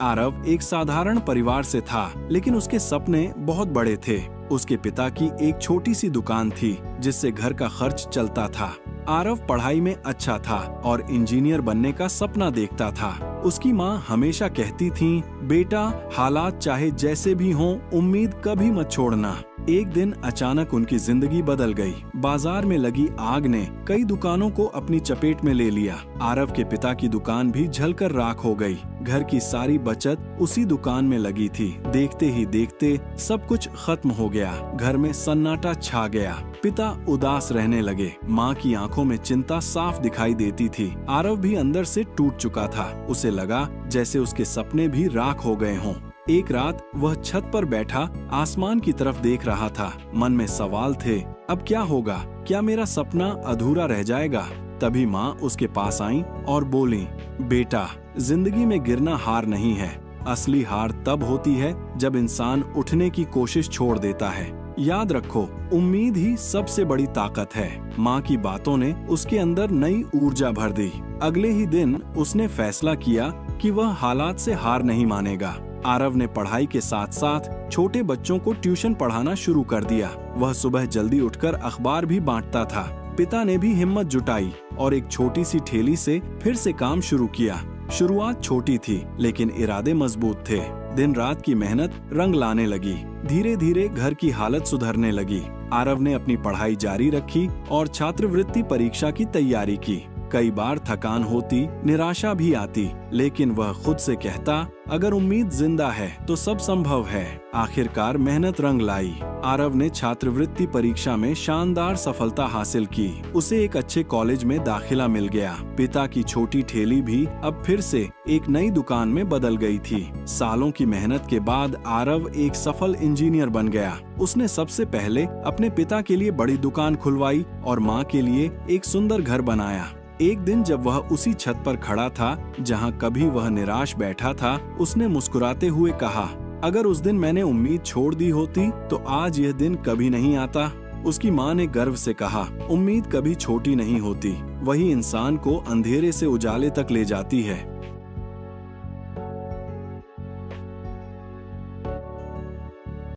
आरव एक साधारण परिवार से था, लेकिन उसके सपने बहुत बड़े थे। उसके पिता की एक छोटी सी दुकान थी जिससे घर का खर्च चलता था। आरव पढ़ाई में अच्छा था और इंजीनियर बनने का सपना देखता था। उसकी माँ हमेशा कहती थी, बेटा हालात चाहे जैसे भी हों, उम्मीद कभी मत छोड़ना। एक दिन अचानक उनकी जिंदगी बदल गई। बाजार में लगी आग ने कई दुकानों को अपनी चपेट में ले लिया। आरव के पिता की दुकान भी जलकर राख हो गई। घर की सारी बचत उसी दुकान में लगी थी। देखते ही देखते सब कुछ खत्म हो गया। घर में सन्नाटा छा गया। पिता उदास रहने लगे। माँ की आंखों में चिंता साफ दिखाई देती थी। आरव भी अंदर से टूट चुका था। उसे लगा जैसे उसके सपने भी राख हो गए हों। एक रात वह छत पर बैठा आसमान की तरफ देख रहा था। मन में सवाल थे, अब क्या होगा? क्या मेरा सपना अधूरा रह जाएगा? तभी माँ उसके पास आई और बोली, बेटा जिंदगी में गिरना हार नहीं है। असली हार तब होती है जब इंसान उठने की कोशिश छोड़ देता है। याद रखो, उम्मीद ही सबसे बड़ी ताकत है। माँ की बातों ने उसके अंदर नई ऊर्जा भर दी। अगले ही दिन उसने फैसला किया कि वह हालात से हार नहीं मानेगा। आरव ने पढ़ाई के साथ साथ छोटे बच्चों को ट्यूशन पढ़ाना शुरू कर दिया। वह सुबह जल्दी उठकर अखबार भी बांटता था। पिता ने भी हिम्मत जुटाई और एक छोटी सी ठेली से फिर से काम शुरू किया। शुरुआत छोटी थी, लेकिन इरादे मजबूत थे। दिन रात की मेहनत रंग लाने लगी। धीरे धीरे घर की हालत सुधरने लगी। आरव ने अपनी पढ़ाई जारी रखी और छात्रवृत्ति परीक्षा की तैयारी की। कई बार थकान होती, निराशा भी आती, लेकिन वह खुद से कहता, अगर उम्मीद जिंदा है तो सब संभव है। आखिरकार मेहनत रंग लाई। आरव ने छात्रवृत्ति परीक्षा में शानदार सफलता हासिल की। उसे एक अच्छे कॉलेज में दाखिला मिल गया। पिता की छोटी ठेली भी अब फिर से एक नई दुकान में बदल गई थी। सालों की मेहनत के बाद आरव एक सफल इंजीनियर बन गया। उसने सबसे पहले अपने पिता के लिए बड़ी दुकान खुलवाई और माँ के लिए एक सुंदर घर बनाया। एक दिन जब वह उसी छत पर खड़ा था जहां कभी वह निराश बैठा था, उसने मुस्कुराते हुए कहा, अगर उस दिन मैंने उम्मीद छोड़ दी होती तो आज यह दिन कभी नहीं आता। उसकी माँ ने गर्व से कहा, उम्मीद कभी छोटी नहीं होती, वही इंसान को अंधेरे से उजाले तक ले जाती है।